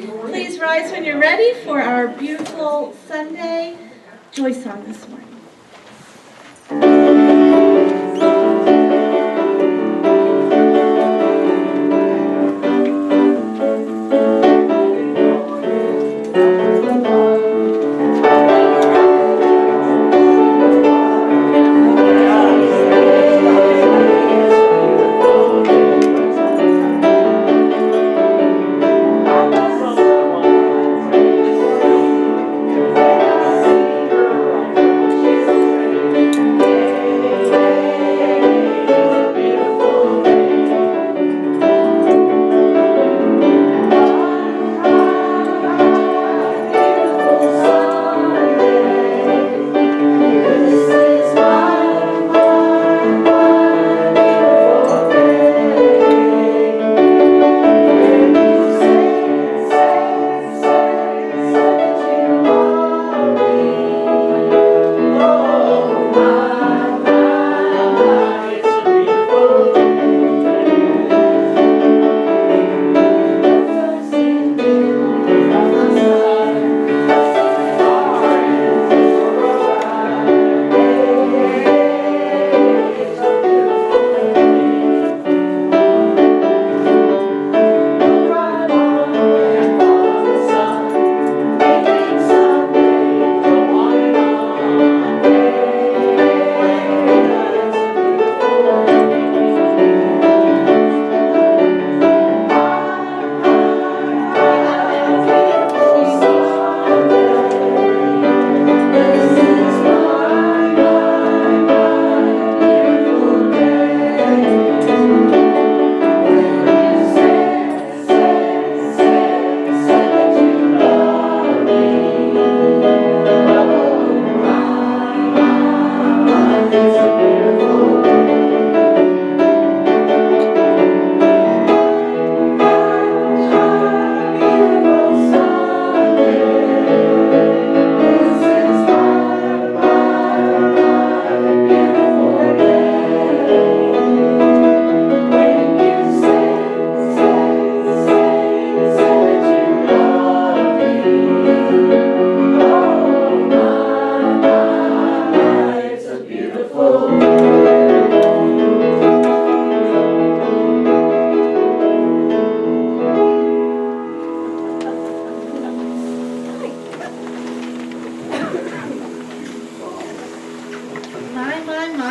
Please rise when you're ready for our beautiful Sunday joy song this morning.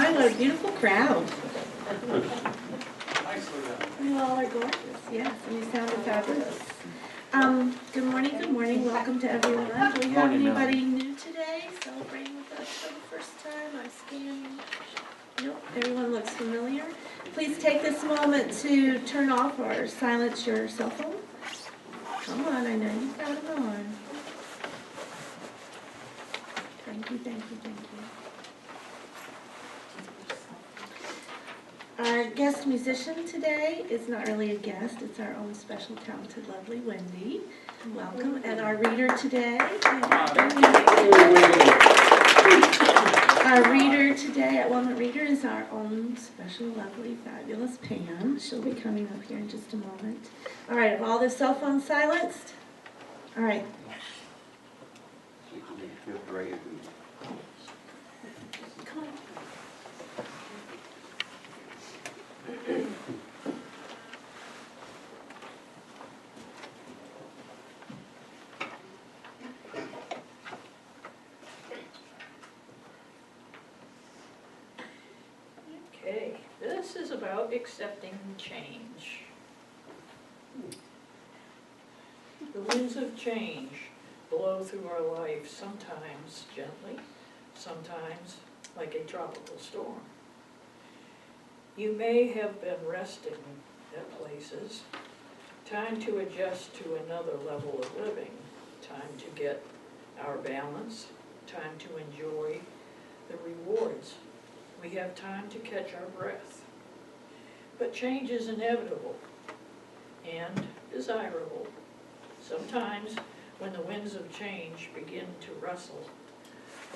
What a beautiful crowd. You all are gorgeous, yes, and you sound fabulous. Good morning, welcome to everyone. Do we have anybody new today celebrating with us for the first time? I'm scanning. Nope, everyone looks familiar. Please take this moment to turn off or silence your cell phone. Come on, I know you've got them on. Thank you, thank you, thank you. Our guest musician today is not really a guest, it's our own special, talented, lovely Wendy. Welcome. And our reader today, at Walnut Reader is our own special, lovely, fabulous Pam. She'll be coming up here in just a moment. All right, have all the cell phones silenced? All right. Come on. Okay, this is about accepting change. The winds of change blow through our life, sometimes gently, sometimes like a tropical storm. You may have been resting at places, time to adjust to another level of living, time to get our balance, time to enjoy the rewards. We have time to catch our breath. But change is inevitable and desirable. Sometimes when the winds of change begin to rustle,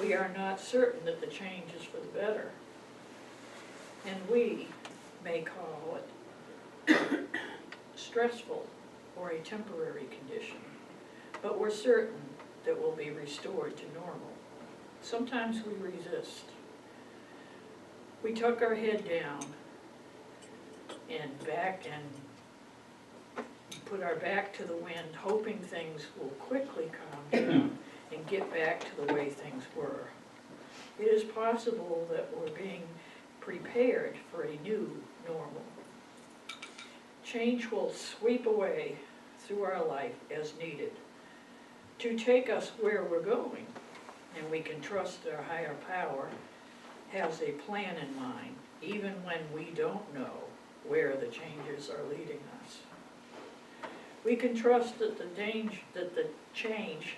we are not certain that the change is for the better. And we may call it stressful or a temporary condition. but we're certain that we'll be restored to normal. Sometimes we resist. We tuck our head down and back and put our back to the wind, hoping things will quickly calm down and get back to the way things were. It is possible that we're being prepared for a new normal. Change will sweep away through our life as needed to take us where we're going, and we can trust that our higher power has a plan in mind, even when we don't know where the changes are leading us. We can trust that the change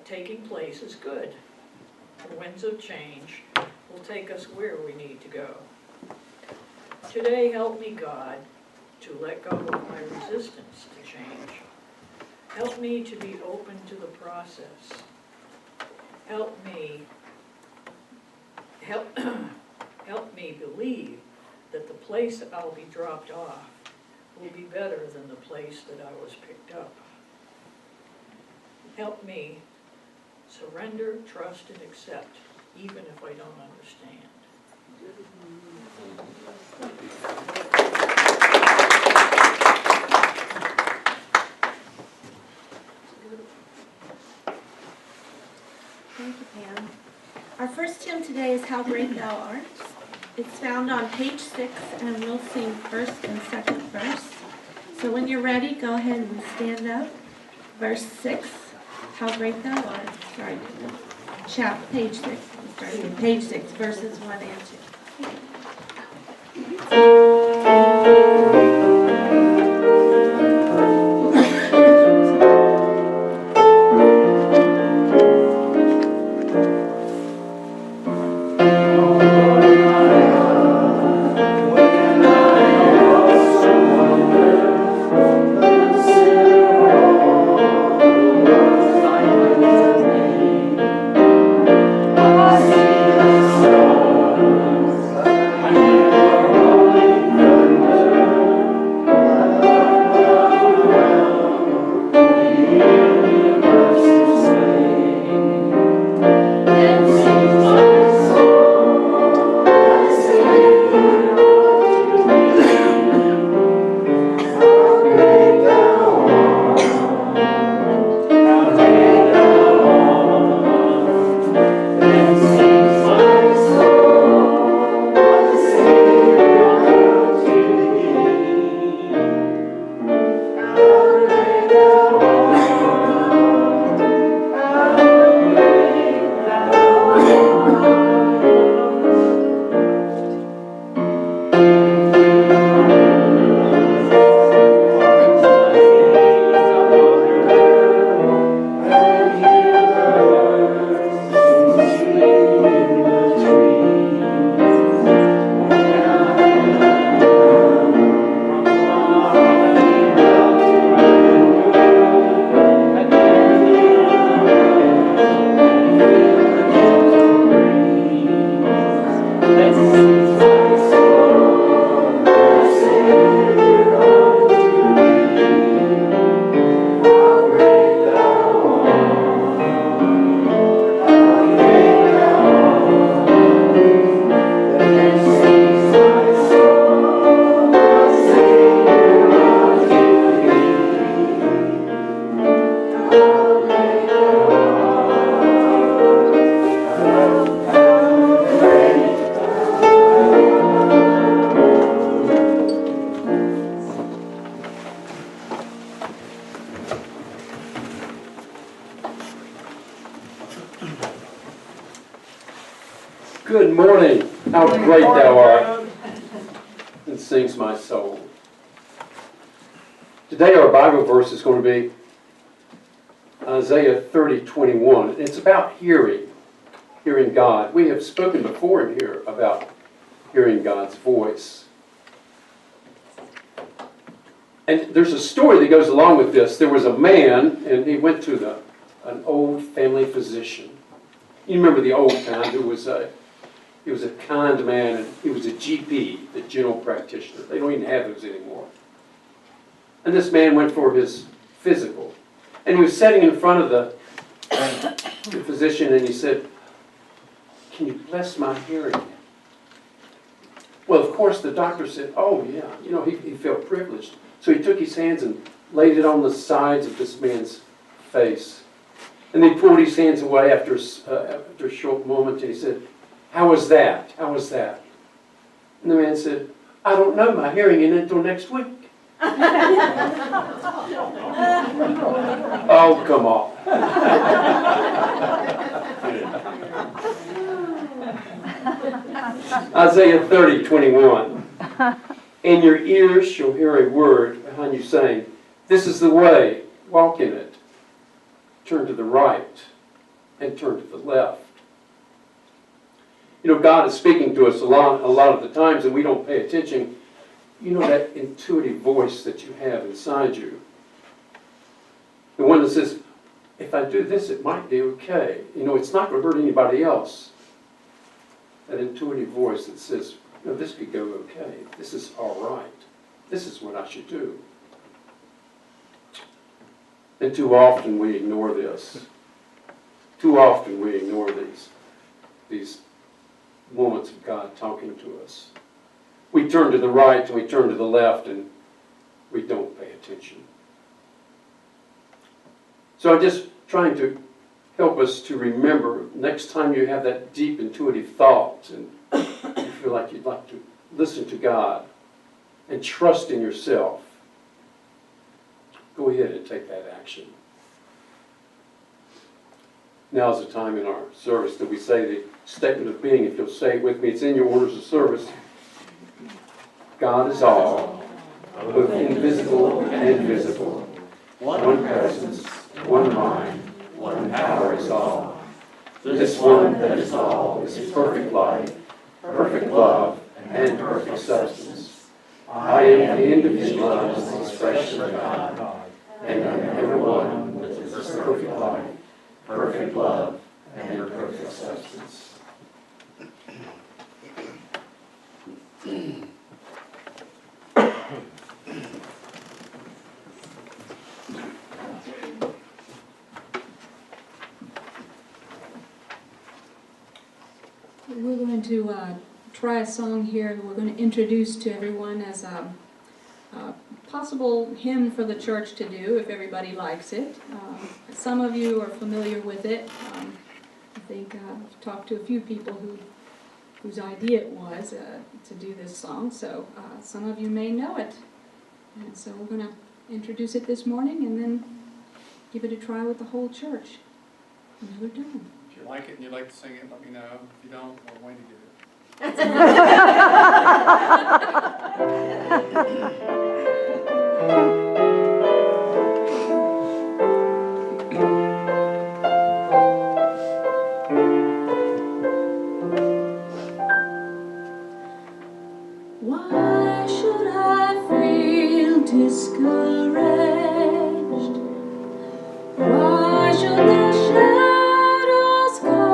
taking place is good. The winds of change will take us where we need to go. Today, help me, God, to let go of my resistance to change. Help me to be open to the process. Help me believe that the place that I'll be dropped off will be better than the place that I was picked up. Help me surrender, trust, and accept, even if I don't understand. Thank you, Pam. Our first hymn today is How Great Thou Art. It's found on page 6, and we'll sing first and second verse. So when you're ready, go ahead and stand up. Verse 6, How Great Thou Art. Sorry, page 6. Starting page 6, verses 1 and 2. Good morning. How great thou art, and sings my soul. Today our Bible verse is going to be Isaiah 30:21. It's about hearing God. We have spoken before in here about hearing God's voice. And there's a story that goes along with this. There was a man, and he went to an old family physician. You remember the old kind who was he was a kind man, and he was a GP, the general practitioner. They don't even have those anymore. And this man went for his physical. And he was sitting in front of the physician, and he said, "Can you bless my hearing?" Well, of course, the doctor said, "Oh, yeah." You know, he felt privileged. So he took his hands and laid it on the sides of this man's face. And they pulled his hands away after a short moment, and he said, "How was that? How was that?" And the man said, "I don't know. My hearing ain't until next week." Oh, come on. Isaiah 30:21. "And your ears shall hear a word behind you saying, 'This is the way, walk in it. Turn to the right and turn to the left.'" You know, God is speaking to us a lot of the times, and we don't pay attention. You know that intuitive voice that you have inside you. The one that says, "If I do this, it might be okay. You know, it's not going to hurt anybody else." That intuitive voice that says, "You know, this could go okay. This is all right. This is what I should do." And too often we ignore this. Too often we ignore these moments of God talking to us. We turn to the right and we turn to the left, and we don't pay attention. So I'm just trying to help us to remember next time you have that deep intuitive thought and you feel like you'd like to listen to God and trust in yourself, go ahead and take that action. Now's the time in our service that we say the statement of being. If you'll say it with me, it's in your orders of service. God is all, both invisible and visible. One presence, one mind, one power is all. This one that is all is perfect life, perfect love, and perfect substance. I am the end of his love, the expression of God, and I am everyone with his perfect life, perfect love, and perfect substance. We're going to try a song here we're going to introduce to everyone as a possible hymn for the church to do, if everybody likes it. Some of you are familiar with it. I think I've talked to a few people whose idea it was to do this song, so some of you may know it. And so we're going to introduce it this morning and then give it a try with the whole church another time. If you like it and you'd like to sing it, let me know. If you don't, we'll wait to get it. Why should I feel discouraged? Why should the shadows come?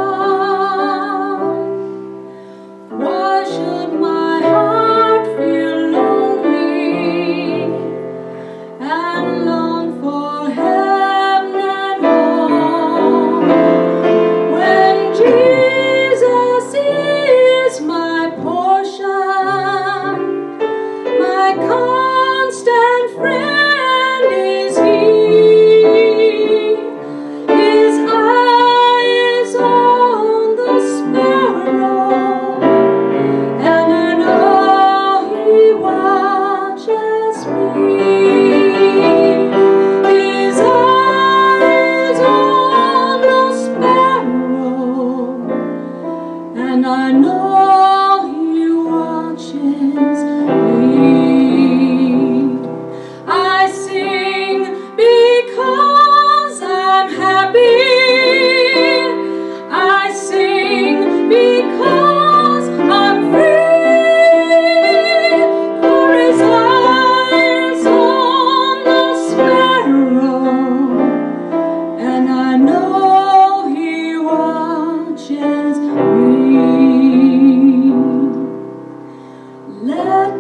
Why should my heart feel lonely and long for heaven and home? When Jesus is my portion, my constant friend is He. His eye is on the sparrow, and I know He watches me. His eye is on the sparrow, and I know He watches me. I sing because I'm happy. I sing because I'm free. For His eyes on the sparrow, and I know He watches me. Let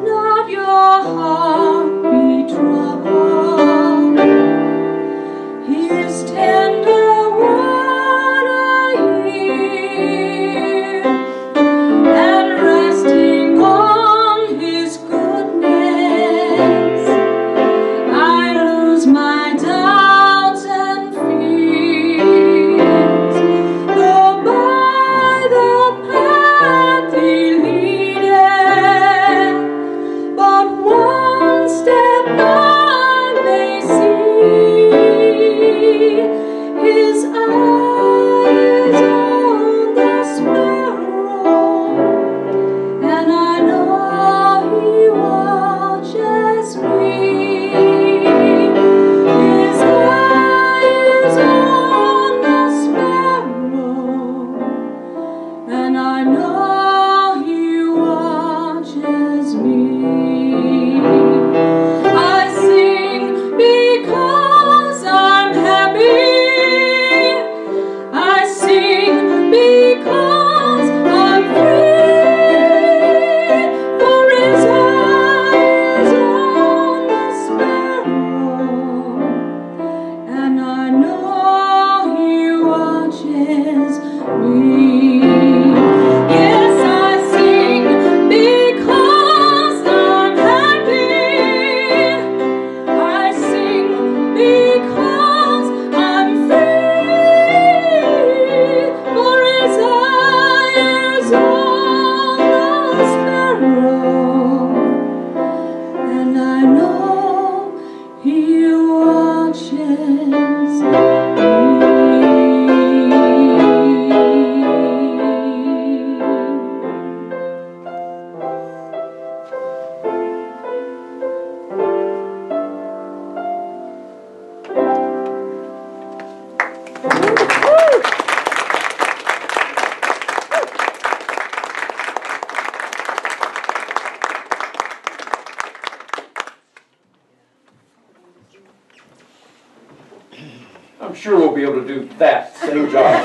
I'm sure we'll be able to do that same job.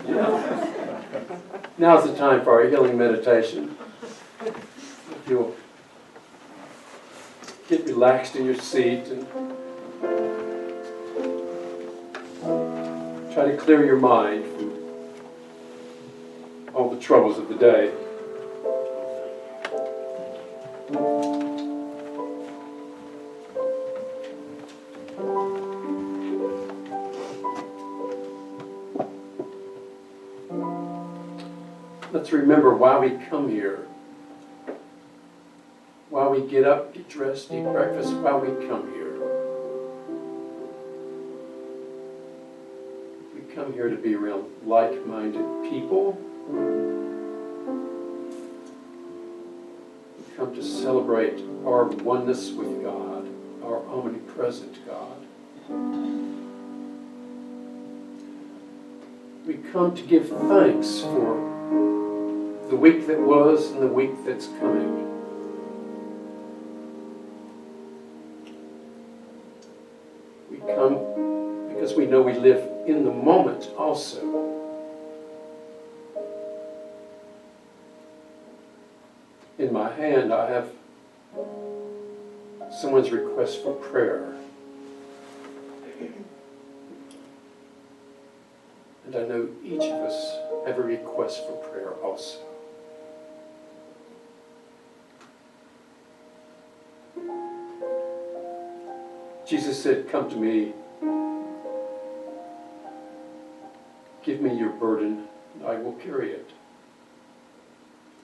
Yeah. Now's the time for our healing meditation. If you'll get relaxed in your seat and try to clear your mind from all the troubles of the day. Let's remember why we come here. Why we get up, get dressed, eat breakfast, why we come here. We come here to be around like-minded people. We come to celebrate our oneness with God, our omnipresent God. We come to give thanks for the week that was and the week that's coming. We come because we know we live in the moment also. In my hand I have someone's request for prayer. And I know each of us have a request for prayer also. Jesus said, "Come to me. Give me your burden, and I will carry it.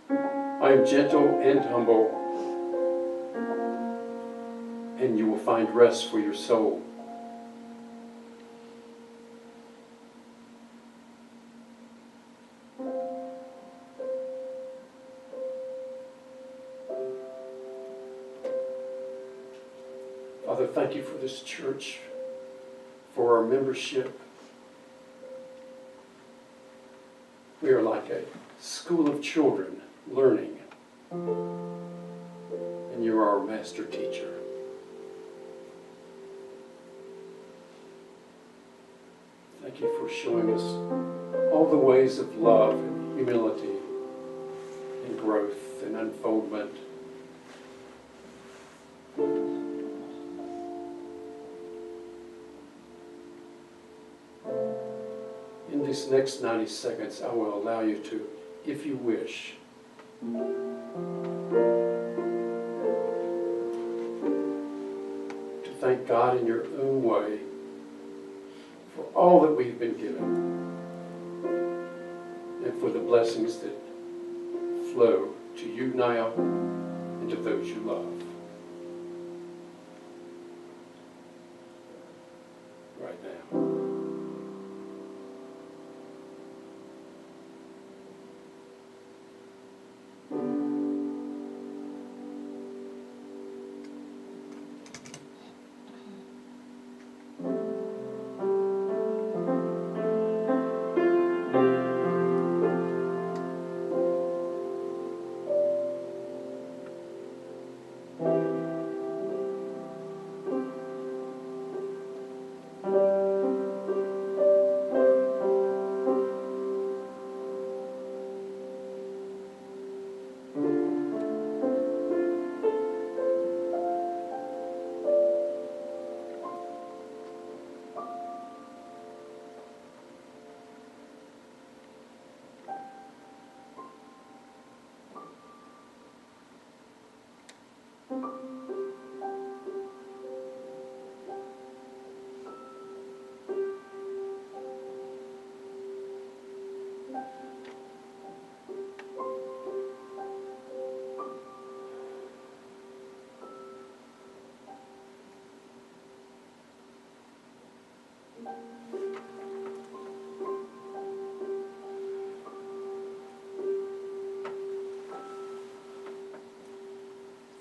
I am gentle and humble, and you will find rest for your soul." Father, thank you for this church, for our membership. We are like a school of children learning, and you're our master teacher. Thank you for showing us all the ways of love and humility and growth and unfoldment. In these next 90 seconds, I will allow you to, if you wish, to thank God in your own way for all that we've been given and for the blessings that flow to you now and to those you love. Right now.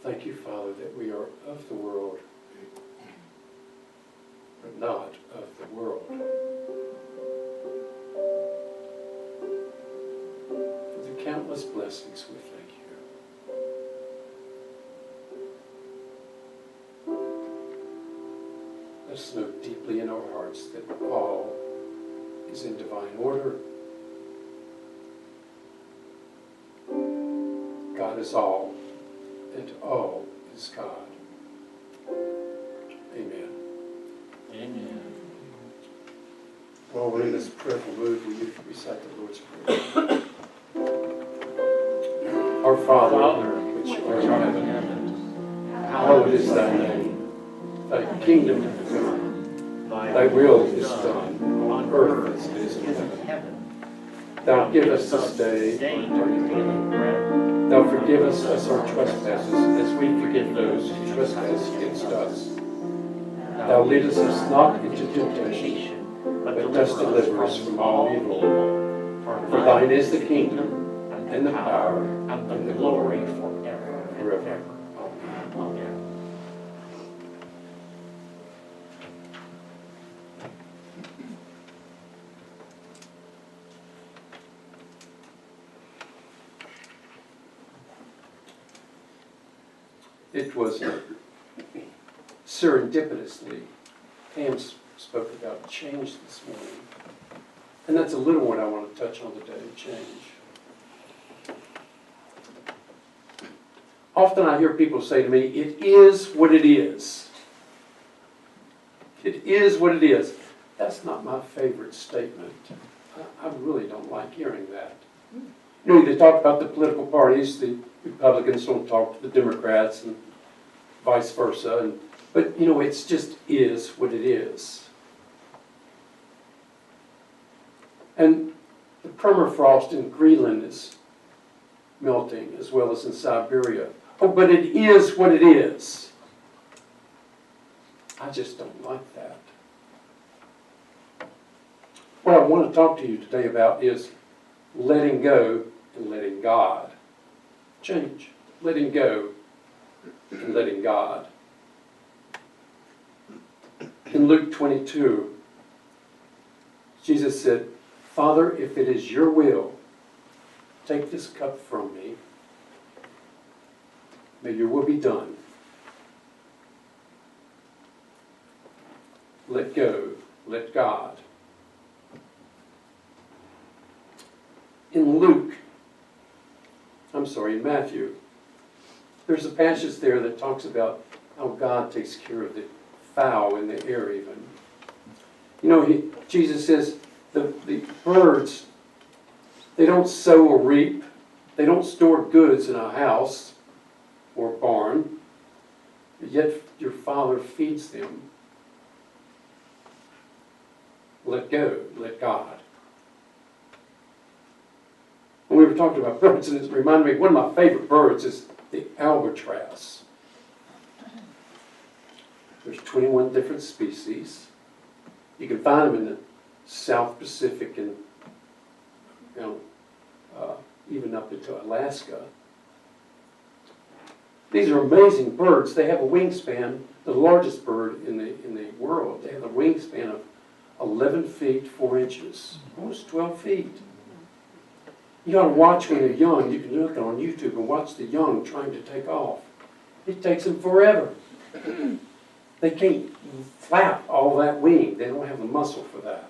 Thank you, Father, that we are of the world, but not of the world. For the countless blessings, we thank you. hearts that all is in divine order. God is all, and all is God. Amen. Amen. While we're in this prayerful mood, will you recite the Lord's Prayer? Our Father, which art in heaven, hallowed is thy name. Thy kingdom come, thy will is done, on earth as it is in heaven. Thou give us this day our daily bread. Thou forgive us our trespasses, as we forgive those who trespass against us. Thou leadest us not into temptation, but dost deliver us from all evil. For thine is the kingdom, and the power, and the glory forever. Forever. Amen. It was serendipitously, Pam spoke about change this morning. And that's a little one I want to touch on today, change. Often I hear people say to me, it is what it is. It is what it is. That's not my favorite statement. I really don't like hearing that. You know, they talk about the political parties, the Republicans don't talk to the Democrats and vice versa. But, you know, it's just is what it is. And the permafrost in Greenland is melting as well as in Siberia. Oh, but it is what it is. I just don't like that. What I want to talk to you today about is letting go and letting God. Change. Letting go and letting God. In Luke 22, Jesus said, Father, if it is your will, take this cup from me. May your will be done. Let go. Let God. In Matthew, there's a passage there that talks about how God takes care of the fowl in the air even. You know, Jesus says the birds, they don't sow or reap. They don't store goods in a house or barn, yet your Father feeds them. Let go, let God. When we were talking about birds, and it reminded me, one of my favorite birds is the albatross. There's 21 different species. You can find them in the South Pacific and even up into Alaska. These are amazing birds. They have a wingspan, the largest bird in the world. They have a wingspan of 11 feet 4 inches, almost 12 feet. You ought to watch when they're young. You can look on YouTube and watch the young trying to take off. It takes them forever. They can't flap all that wing. They don't have the muscle for that.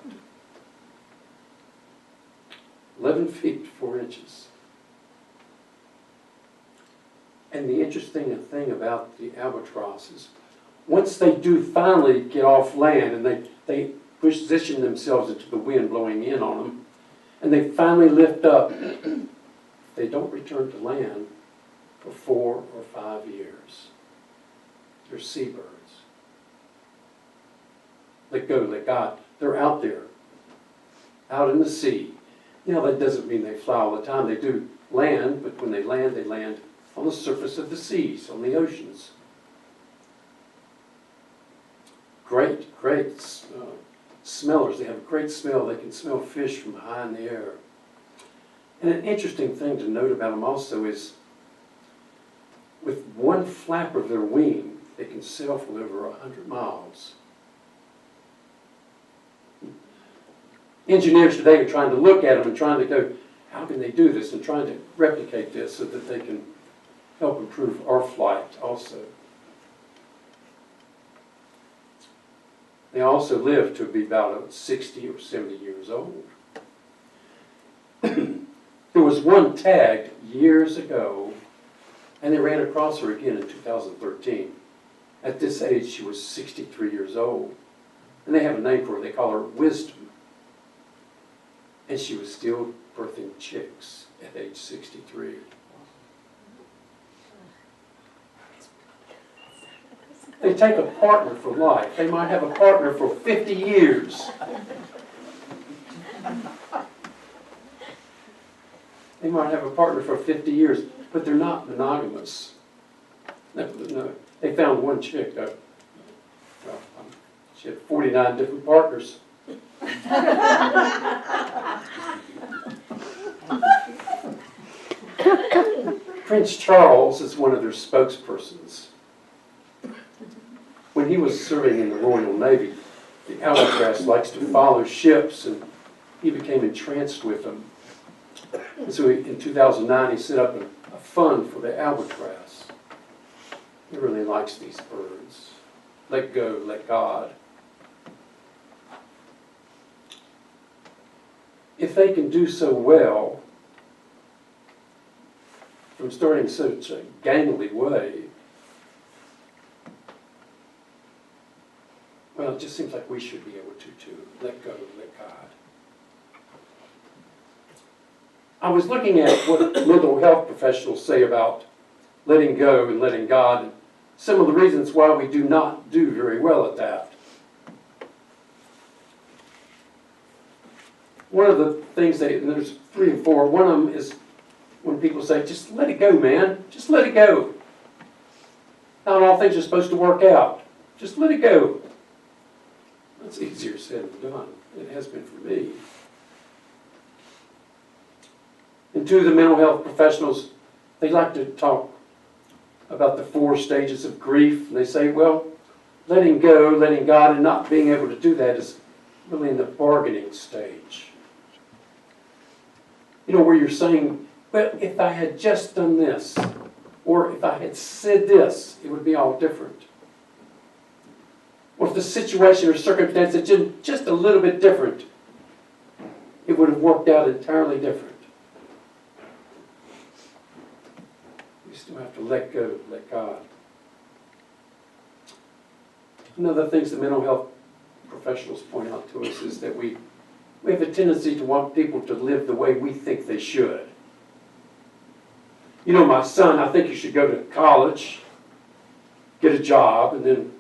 11 feet 4 inches. And the interesting thing about the albatross is once they do finally get off land and they position themselves into the wind blowing in on them, and they finally lift up, they don't return to land for 4 or 5 years. They're seabirds. Let go, let God. They're out there, out in the sea. You know, that doesn't mean they fly all the time. They do land, but when they land on the surface of the seas, on the oceans. Great smellers. They have a great smell. They can smell fish from high in the air. And an interesting thing to note about them also is with one flap of their wing, they can sail for over 100 miles. Engineers today are trying to look at them and trying to go, how can they do this? And trying to replicate this so that they can help improve our flight also. They also lived to be about 60 or 70 years old. There was one tagged years ago, and they ran across her again in 2013. At this age, she was 63 years old. And they have a name for her. They call her Wisdom. And she was still birthing chicks at age 63. They take a partner for life. They might have a partner for 50 years. They might have a partner for 50 years, but they're not monogamous. No. They found one chick. She had 49 different partners. Prince Charles is one of their spokespersons. When he was serving in the Royal Navy, the albatross likes to follow ships, and he became entranced with them. And so in 2009, he set up a fund for the albatross. He really likes these birds. Let go, let God. If they can do so well, from starting such a gangly way, well, it just seems like we should be able to too. Let go, let God. I was looking at what mental health professionals say about letting go and letting God, and some of the reasons why we do not do very well at that. One of the things and there's 3 or 4, one of them is when people say, just let it go, man. Just let it go. Not all things are supposed to work out. Just let it go. That's easier said than done. It has been for me. And 2 of the mental health professionals, they like to talk about the 4 stages of grief. And they say, well, letting go, letting God, and not being able to do that is really in the bargaining stage. You know, where you're saying, well, if I had just done this, or if I had said this, it would be all different. Or if the situation or circumstance had been just a little bit different, it would have worked out entirely different. We still have to let go, let God. One of the things that mental health professionals point out to us is that we have a tendency to want people to live the way we think they should. You know, my son, I think you should go to college, get a job, and then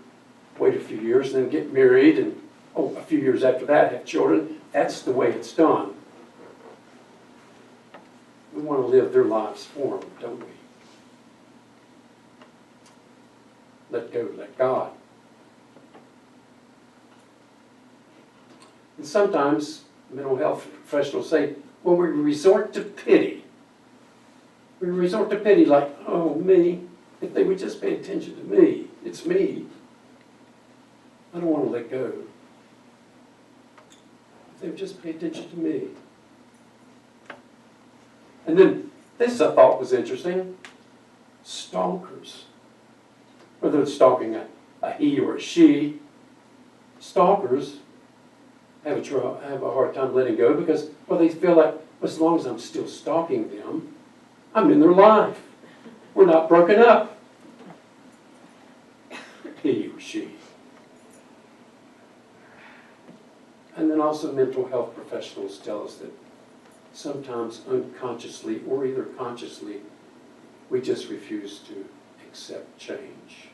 wait a few years, and then get married, and a few years after that, have children. That's the way it's done. We want to live their lives for them, don't we? Let go, let God. And sometimes mental health professionals say, well, we resort to pity. We resort to pity like, oh, me. If they would just pay attention to me. It's me. I don't want to let go. If they would just pay attention to me. And then this I thought was interesting. Stalkers. Whether it's stalking a he or a she, stalkers have a hard time letting go because, well, they feel like, well, as long as I'm still stalking them, I'm in their life. We're not broken up. He or she. And then also mental health professionals tell us that sometimes unconsciously or either consciously, we just refuse to accept change.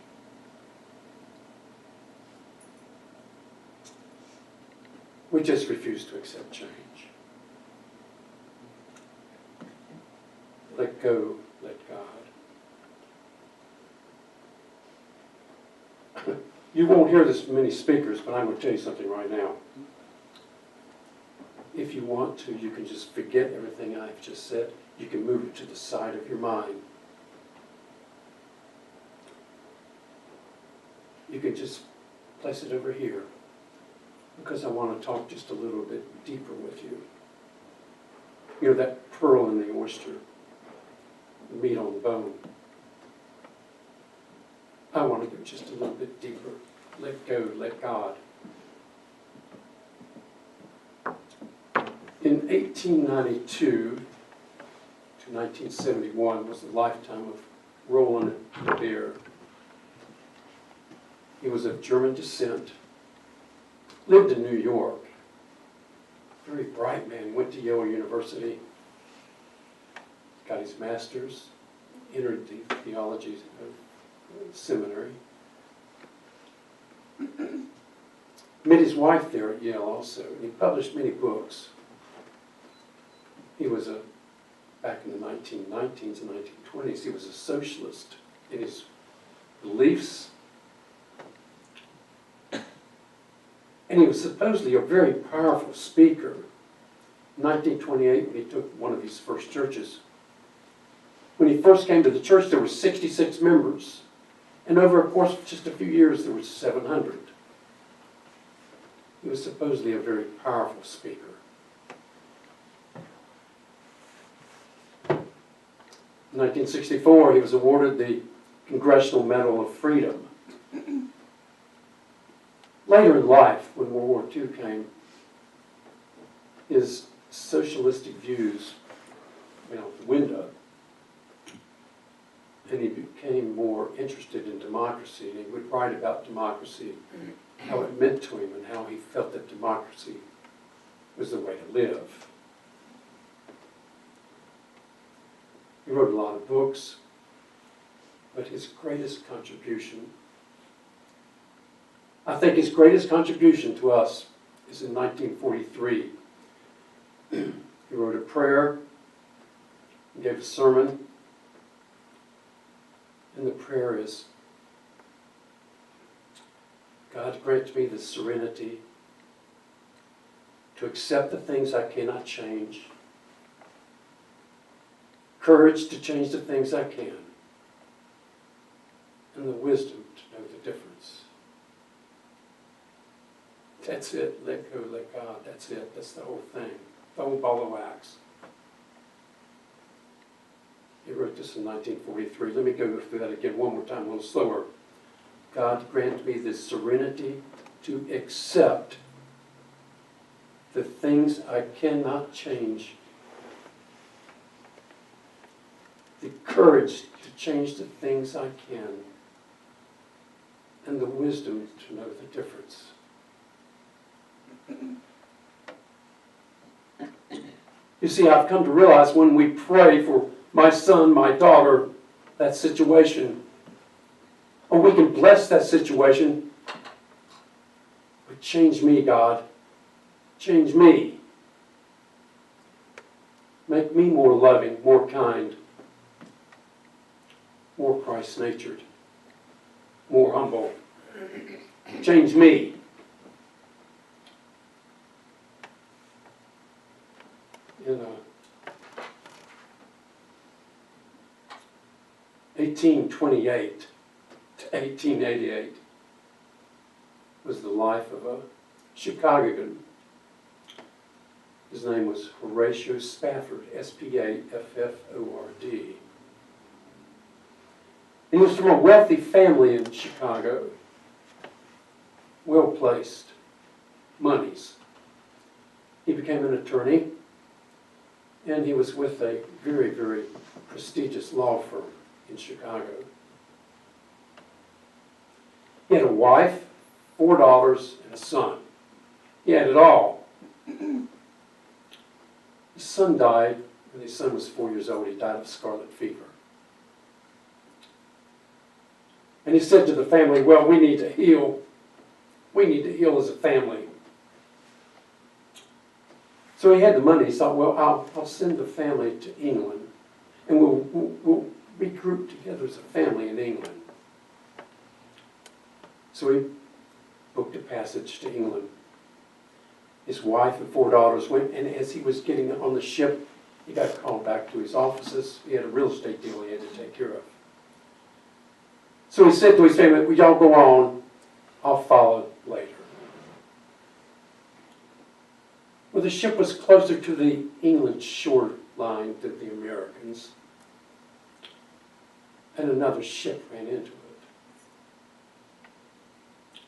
We just refuse to accept change. Let go, let God. You won't hear this from many speakers, but I'm going to tell you something right now. If you want to, you can just forget everything I've just said. You can move it to the side of your mind. You can just place it over here, because I want to talk just a little bit deeper with you. You know, that pearl in the oyster, the meat on the bone. I want to go just a little bit deeper. Let go, let God. 1892 to 1971 was the lifetime of Roland Beer. He was of German descent, lived in New York, very bright man, went to Yale University, got his master's, entered the theology seminary. Met his wife there at Yale also, and he published many books. He was back in the 1919s and 1920s, he was a socialist in his beliefs. And he was supposedly a very powerful speaker. In 1928, when he took one of his first churches, when he first came to the church, there were 66 members. And over a course of just a few years, there were 700. He was supposedly a very powerful speaker. In 1964, he was awarded the Congressional Medal of Freedom. Later in life, when World War II came, his socialistic views went out the window, and he became more interested in democracy, and he would write about democracy, how it meant to him, and how he felt that democracy was the way to live. He wrote a lot of books, but his greatest contribution, I think his greatest contribution to us is in 1943. He wrote a prayer, he gave a sermon, and the prayer is, God grant me the serenity to accept the things I cannot change, courage to change the things I can, and the wisdom to know the difference. That's it. Let go, let God. That's it. That's the whole thing. The whole ball of wax. He wrote this in 1943. Let me go through that again one more time, a little slower. God grant me the serenity to accept the things I cannot change, the courage to change the things I can, and the wisdom to know the difference. You see, I've come to realize when we pray for my son, my daughter, that situation, or we can bless that situation, but change me, God. Change me. Make me more loving, more kind, more Christ-natured, more humble. Change me. In 1828 to 1888 was the life of a Chicagoan. His name was Horatio Spafford, S-P-A-F-F-O-R-D. He was from a wealthy family in Chicago, well-placed, monies. He became an attorney, and he was with a very, very prestigious law firm in Chicago. He had a wife, 4 daughters, and a son. He had it all. His son died when his son was 4 years old. He died of scarlet fever. And he said to the family, well, we need to heal. We need to heal as a family. So he had the money. He thought, well, I'll send the family to England, and we'll regroup together as a family in England. So he booked a passage to England. His wife and 4 daughters went, and as he was getting on the ship, he got called back to his offices. He had a real estate deal he had to take care of. So he said to his family, well, y'all go on, I'll follow later. Well, the ship was closer to the England shoreline than the Americans, and another ship ran into it.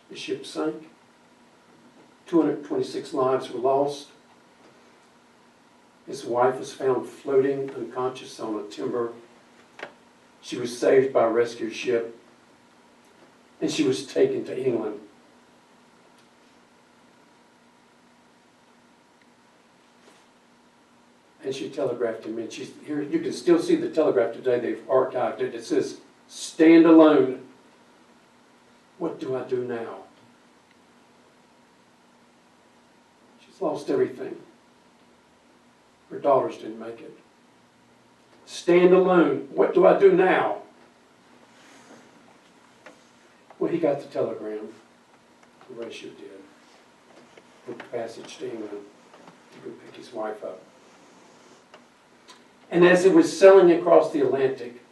The ship sank. 226 lives were lost. His wife was found floating unconscious on a timber. She was saved by a rescue ship, and she was taken to England. And she telegraphed him, and she's here. You can still see the telegraph today. They've archived it. It says, "Stand alone. What do I do now?" She's lost everything. Her daughters didn't make it. Stand alone. What do I do now? Well, he got the telegram. Horatio did. Booked passage to England to go pick his wife up. And as it was sailing across the Atlantic,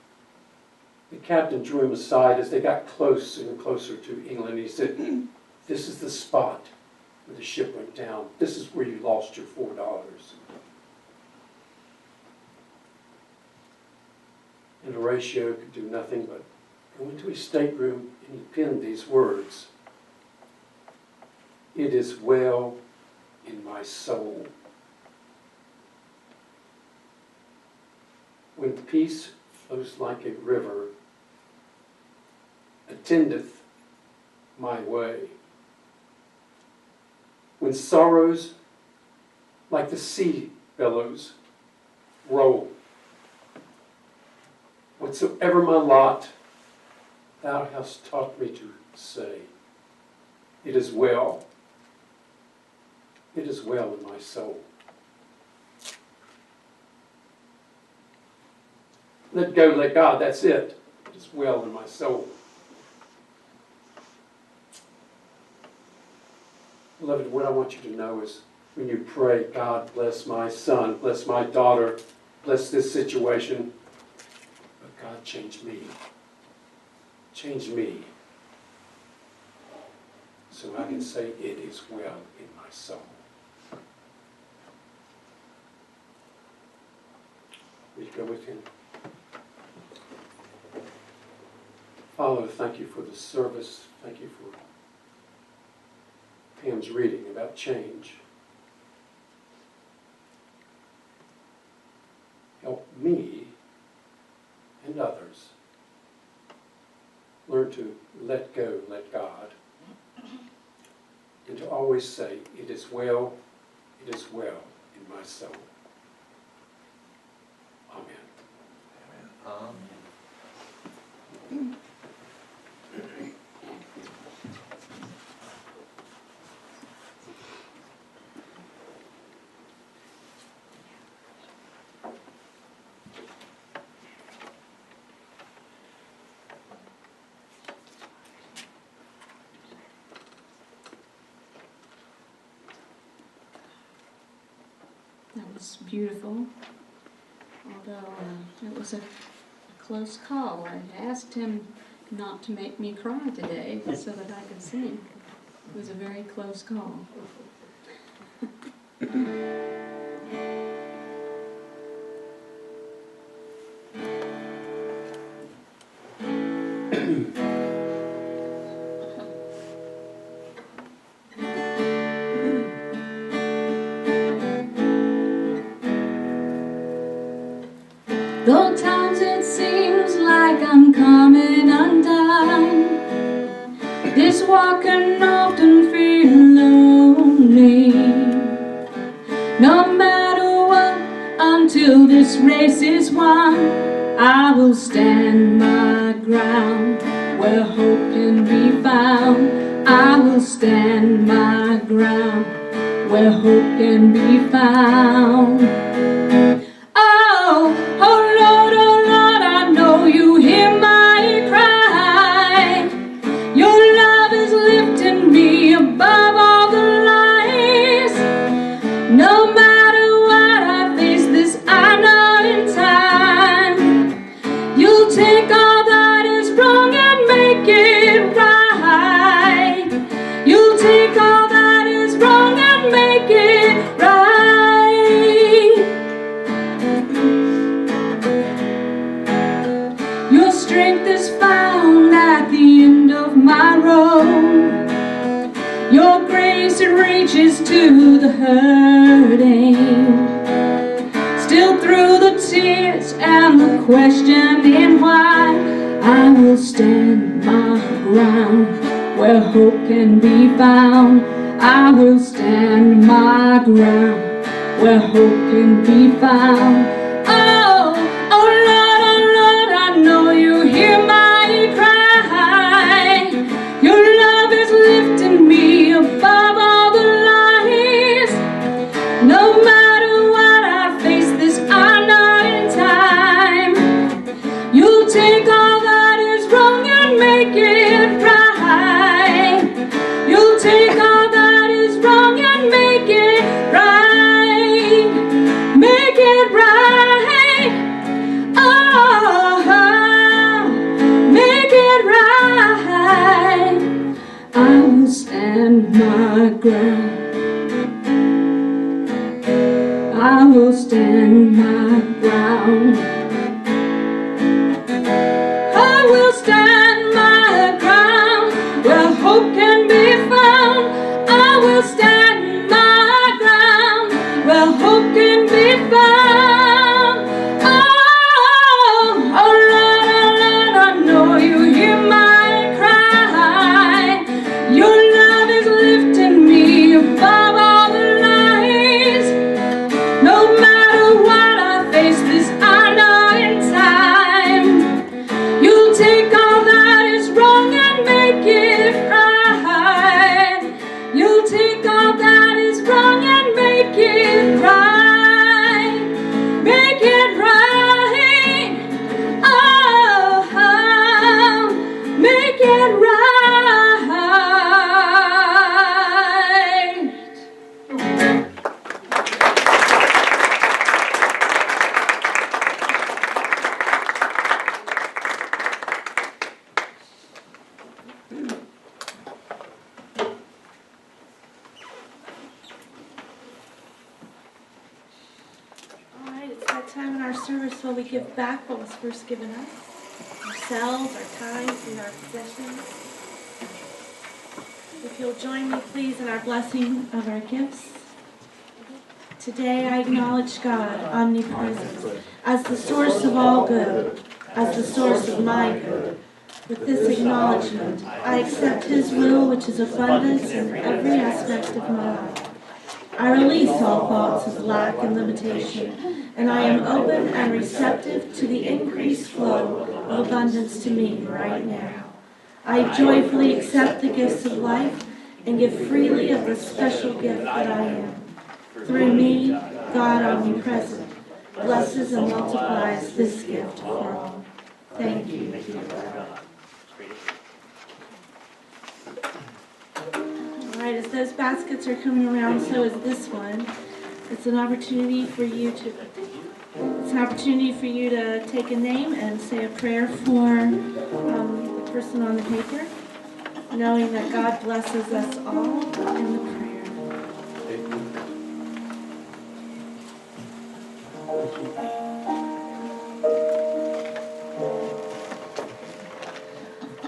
the captain drew him aside as they got closer and closer to England. He said, "This is the spot where the ship went down. This is where you lost your $4. And Horatio could do nothing but go into his stateroom and he penned these words: "It is well in my soul." When peace flows like a river, attendeth my way. When sorrows like the sea billows roll, whatsoever my lot, thou hast taught me to say, it is well in my soul. Let go, let God, that's it. It is well in my soul. Beloved, what I want you to know is when you pray, "God, bless my son, bless my daughter, bless this situation," but God, change me. Change me. So I can say, it is well in my soul. Will you go with him? Father, thank you for the service. Thank you for Pam's reading about change. Help me and others learn to let go, let God, and to always say, it is well in my soul. Amen. That was beautiful, although it was a close call. I asked him not to make me cry today so that I could sing. It was a very close call. Though times it seems like I'm coming undone, this walk can often feel lonely. No matter what, until this race is won, I will stand my ground where hope can be found. I will stand my ground where hope can be found. Your grace, it reaches to the hurting. lies and the questioning why. I will stand my ground where hope can be found. I will stand my ground where hope can be found. Oh, oh Lord, I know you hear my cry. Your love is lifting me above all the lies. No matter what I face this, I know in time you'll take all that is wrong and make it right. You'll take all that is wrong and make it right. Make it right. Oh, make it right. I will stand my ground. I will stand my ground. I will stand my ground where hope can be found. I will stand my ground where hope can be found. Oh, oh Lord, I know you hear my cry. Your love is lifting me above all the lies. No matter what I face this, I know in time you'll take all that is wrong and make it right. You'll take all that is wrong and make it right. Make it right. Oh, make it right. All right, it's that time in our service where we give back what was first given us. Ourselves, our times, and our possessions. If you'll join me, please, in our blessing of our gifts. Today I acknowledge God, omnipresent, as the source of all good, as the source of my good. With this acknowledgement, I accept His will, which is abundance in every aspect of my life. I release all thoughts of lack and limitation, and I am open and receptive to the increased flow of abundance to me right now. I joyfully accept the gifts of life and give freely of the special gift that I am. Through me, God omnipresent blesses and multiplies this gift for all. Thank you. All right, as those baskets are coming around, so is this one. It's an opportunity for you to take a name and say a prayer for the person on the paper, knowing that God blesses us all in the prayer.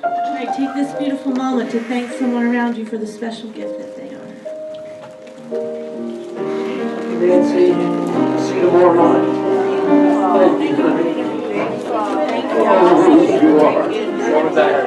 All right, take this beautiful moment to thank someone around you for the special gift that they are. Nancy, see you tomorrow night. Thank you, honey. You are. You're back.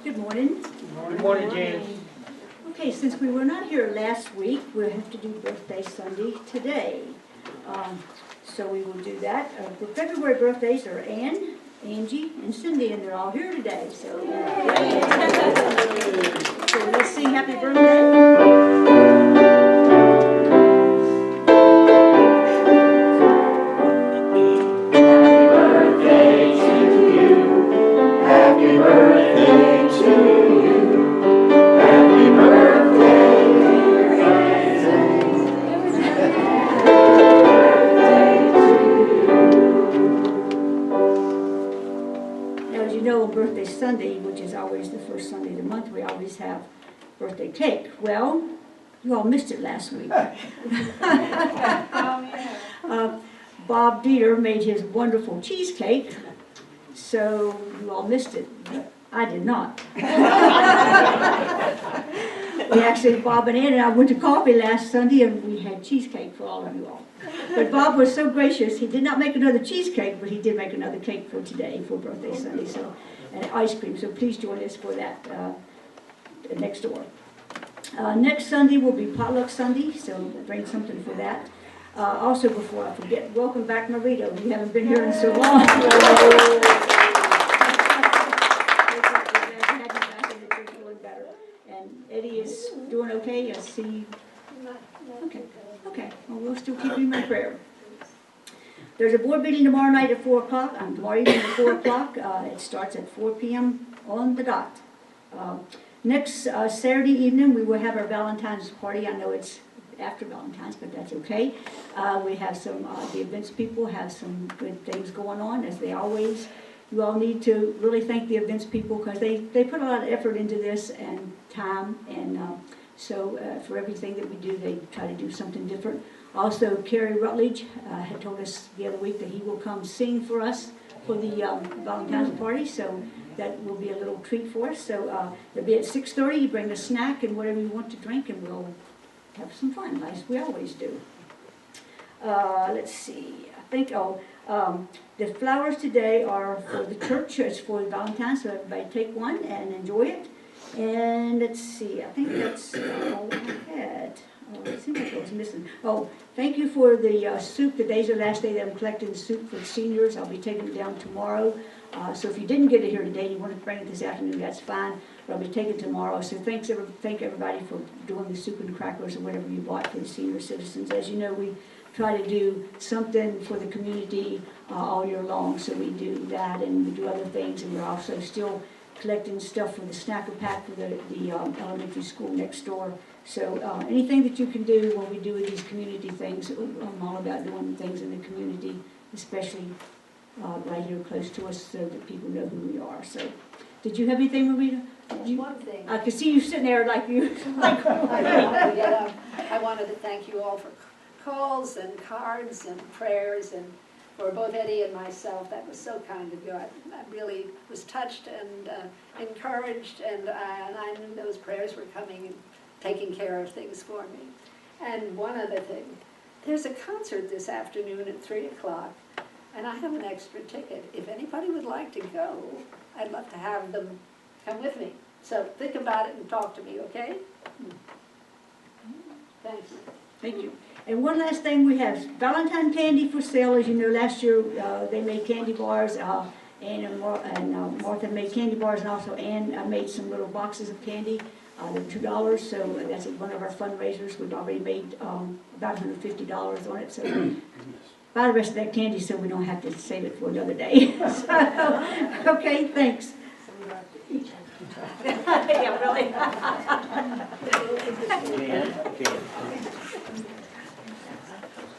Good morning. Good morning, James. Okay, since we were not here last week, we'll have to do Birthday Sunday today. So we will do that. The February birthdays are Ann, Angie, and Cindy, and they're all here today. So let's sing Happy Birthday. birthday Sunday, which is always the first Sunday of the month, we always have birthday cake. Well, you all missed it last week. Bob Dieter made his wonderful cheesecake, so you all missed it, but I did not. We actually, Bob and Ann and I went to coffee last Sunday and we had cheesecake for all of you all. But Bob was so gracious, he did not make another cheesecake, but he did make another cake for today, for birthday Sunday, so, and ice cream, so please join us for that next door. Next Sunday will be potluck Sunday, so bring something for that. Also, before I forget, welcome back Marito. You haven't been here in so long. And Eddie is doing okay. I see. Okay. Okay. Well, we'll still keep you in my prayer. There's a board meeting tomorrow night at 4 o'clock. Tomorrow evening at 4 o'clock. It starts at 4 p.m. on the dot. Next Saturday evening, we will have our Valentine's party. I know it's after Valentine's, but that's okay. We have some, the events people have some good things going on, as they always. You all need to really thank the events people, because they put a lot of effort into this and time, and so for everything that we do, they try to do something different. Also, Kerry Rutledge had told us the other week that he will come sing for us for the Valentine's party, so that will be a little treat for us. So it'll be at 6:30. You bring a snack and whatever you want to drink, and we'll have some fun, like we always do. Let's see. I think, the flowers today are for the church. It's for Valentine's, so everybody take one and enjoy it. And let's see. I think that's all I had. It seems like I was missing. Oh, thank you for the soup. Today's the last day that I'm collecting soup for the seniors. I'll be taking it down tomorrow. So if you didn't get it here today and you want to bring it this afternoon, that's fine. But I'll be taking it tomorrow. So thank everybody for doing the soup and crackers or whatever you bought for the senior citizens. As you know, we try to do something for the community all year long. So we do that, and we do other things, and we're also still collecting stuff for the snacker pack for the elementary school next door. So anything that you can do when we do these community things, I'm all about doing things in the community, especially right here close to us, so that people know who we are. So, did you have anything, Marita? One thing. I could see you sitting there like you. Like, I wanted to thank you all for calls and cards and prayers, and for both Eddie and myself. That was so kind of you. I really was touched and encouraged, and I knew those prayers were coming and taking care of things for me. And one other thing, there's a concert this afternoon at 3 o'clock, and I have an extra ticket. If anybody would like to go, I'd love to have them come with me. So think about it and talk to me, okay? Thank you. Thank you. And one last thing, we have Valentine candy for sale. As you know, last year they made candy bars. Ann and Martha made candy bars, and also Ann made some little boxes of candy. They're $2, so that's one of our fundraisers. We've already made about $150 on it. So buy the rest of that candy so we don't have to save it for another day. So, okay, thanks. Yeah, really.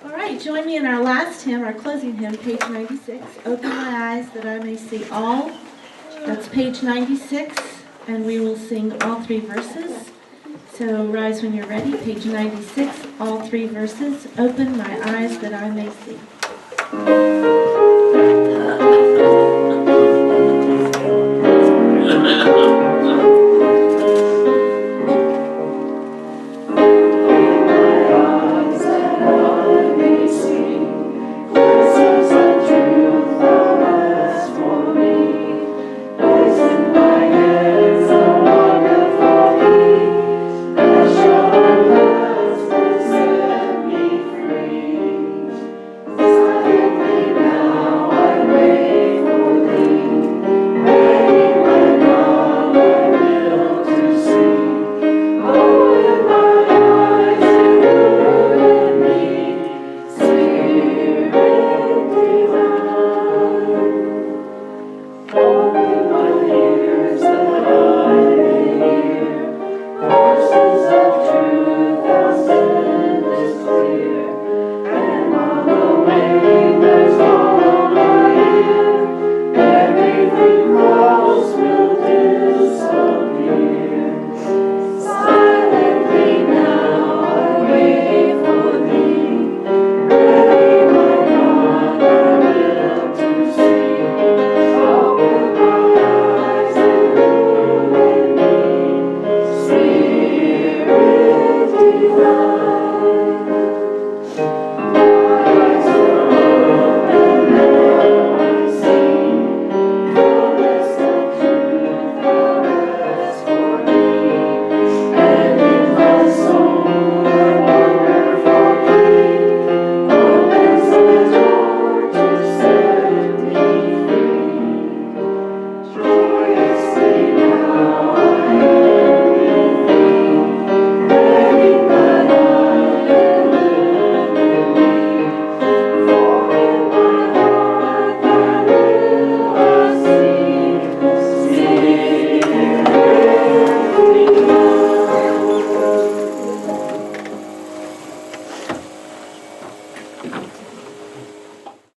All right, join me in our last hymn, our closing hymn, page 96. Open my eyes that I may see all. That's page 96, and we will sing all 3 verses. So rise when you're ready, page 96, all 3 verses. Open my eyes that I may see.